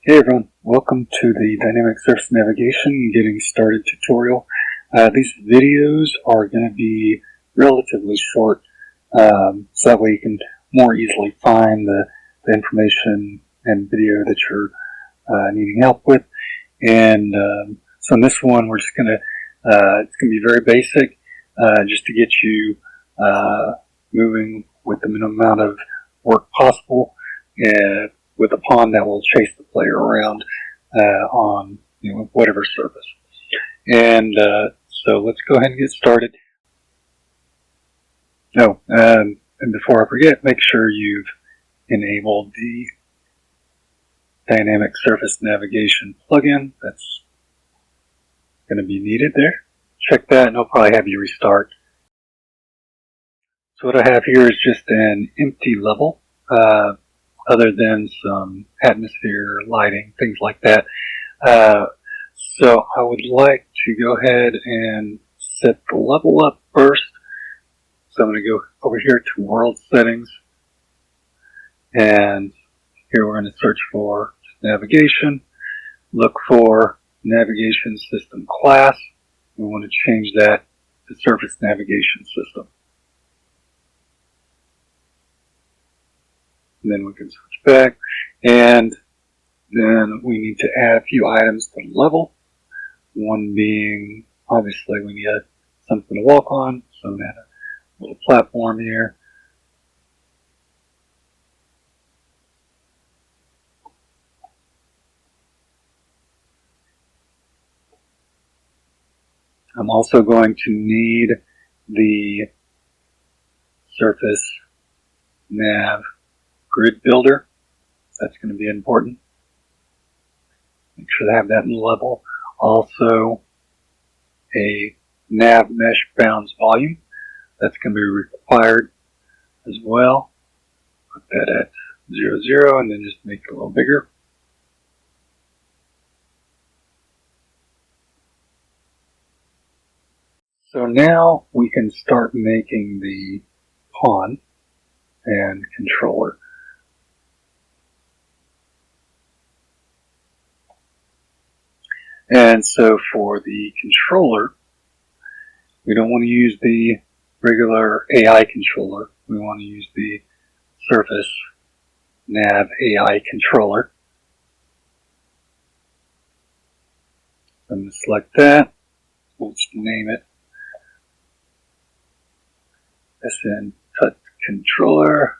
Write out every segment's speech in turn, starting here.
Hey everyone, welcome to the Dynamic Surface Navigation Getting Started tutorial. These videos are going to be relatively short, so that way you can more easily find the information and video that you're needing help with. And so in this one, we're just going to, it's going to be very basic, just to get you moving with the minimum amount of work possible. With a pawn that will chase the player around on whatever surface. And so let's go ahead and get started. And before I forget, make sure you've enabled the Dynamic Surface Navigation plugin. That's going to be needed there. Check that and it'll probably have you restart. So what I have here is just an empty level. Other than some atmosphere, lighting, things like that. So I would like to go ahead and set the level up first. So I'm going to go over here to World Settings. And here we're going to search for Navigation. Look for Navigation System Class. We want to change that to Surface Navigation System. And then we can switch back, and then we need to add a few items to the level. One being, obviously, we need something to walk on, so I'm going to add a little platform here. I'm also going to need the Surface Nav Grid Builder. That's going to be important. Make sure to have that in the level. Also, a nav mesh bounds volume. That's going to be required as well. Put that at 0, 0, and then just make it a little bigger. So now we can start making the pawn and controller. And so for the controller, we don't want to use the regular AI controller. We want to use the Surface Nav AI controller. I'm going to select that. We'll just name it DSN Touch Controller.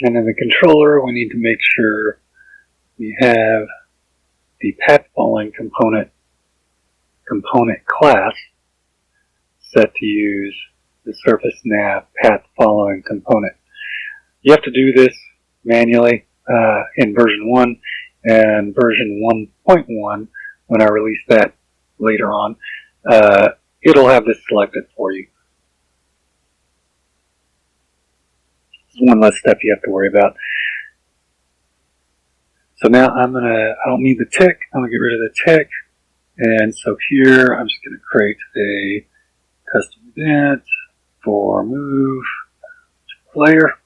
And in the controller, we need to make sure we have the path following component class set to use the Surface Nav path following component. You have to do this manually in version 1 and version 1.1. When I release that later on, it'll have this selected for you. One less step you have to worry about. So now I don't need the tick. I'm going to get rid of the tick. And so here I'm just going to create a custom event for move to player.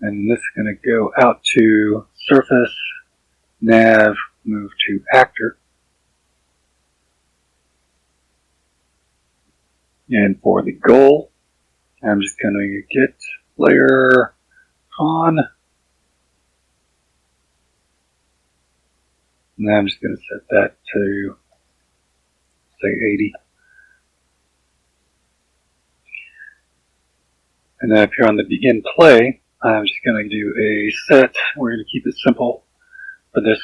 And this is going to go out to Surface Nav move to actor. And for the goal, I'm just going to get player pawn. And I'm just going to set that to, say, 80. And then if you're on the begin play, I'm just going to do a set. We're going to keep it simple for this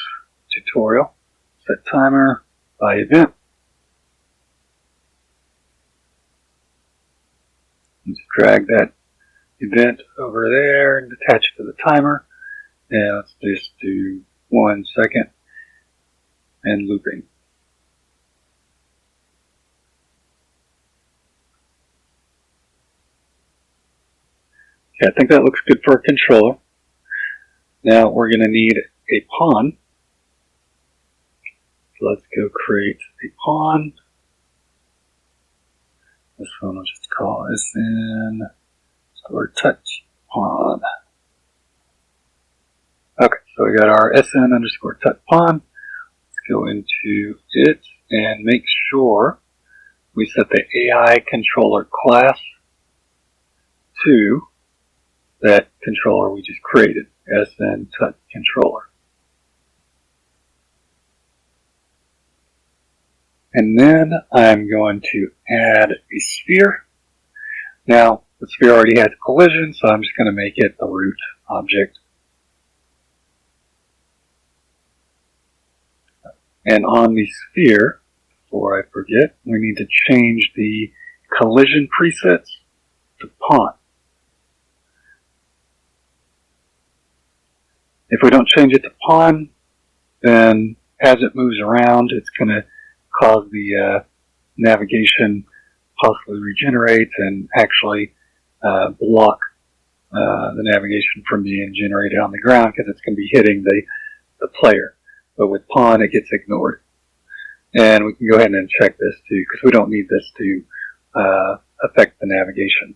tutorial. Set timer by event. Just drag that event over there and attach it to the timer. And let's just do 1 second and looping. Okay, I think that looks good for a controller. Now we're going to need a pawn. So let's go create a pawn. This one will just call SN _touch pawn. Okay, so we got our SN _touch pawn. Let's go into it and make sure we set the AI controller class to that controller we just created, SN touch controller. And then I'm going to add a sphere. Now, the sphere already has collision, so I'm just going to make it the root object. And on the sphere, before I forget, we need to change the collision presets to pawn. If we don't change it to pawn, then as it moves around, it's going to cause the navigation possibly regenerate and actually block the navigation from being generated on the ground because it's going to be hitting the player. But with pawn, it gets ignored. And we can go ahead and check this too, because we don't need this to affect the navigation.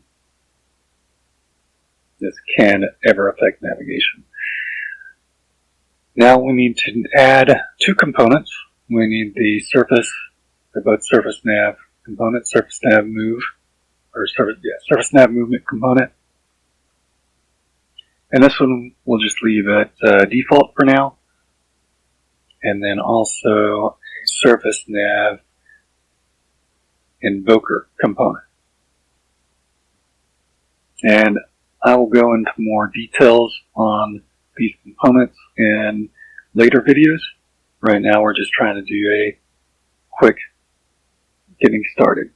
This can ever affect navigation. Now we need to add two components. We need the surface, they're both surface nav component, surface nav move, or surface nav movement component. And this one we'll just leave at default for now. And then also a surface nav invoker component. And I will go into more details on these components in later videos. Right now we're just trying to do a quick getting started.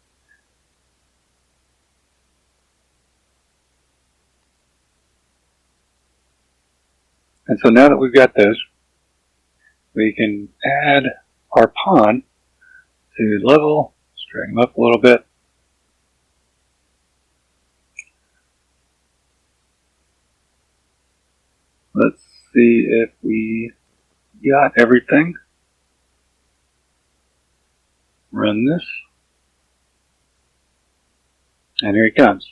And so now that we've got those, we can add our pawn to level, let's drag them up a little bit. Let's see if we got everything. Run this. And here he comes.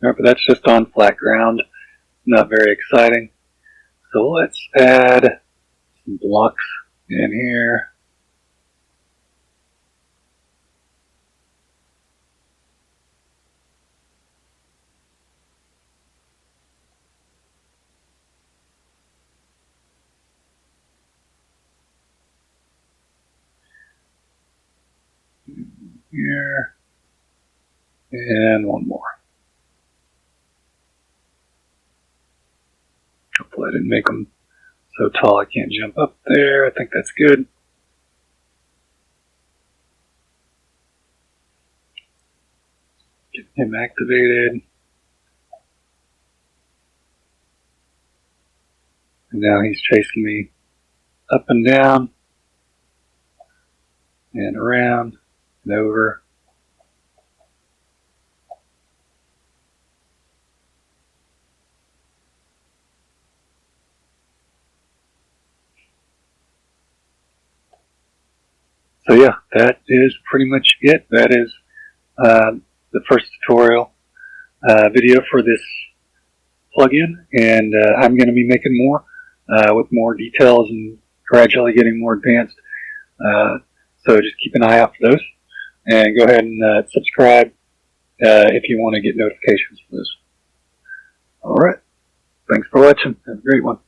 But that's just on flat ground. Not very exciting. So let's add some blocks in here. Here. And one more. Hopefully I didn't make them so tall I can't jump up there. I think that's good. Get him activated. And now he's chasing me up and down and around and over. So yeah, that is pretty much it. That is the first tutorial video for this plugin, and I'm going to be making more with more details and gradually getting more advanced. So just keep an eye out for those, and go ahead and subscribe if you want to get notifications for this. All right, thanks for watching. Have a great one.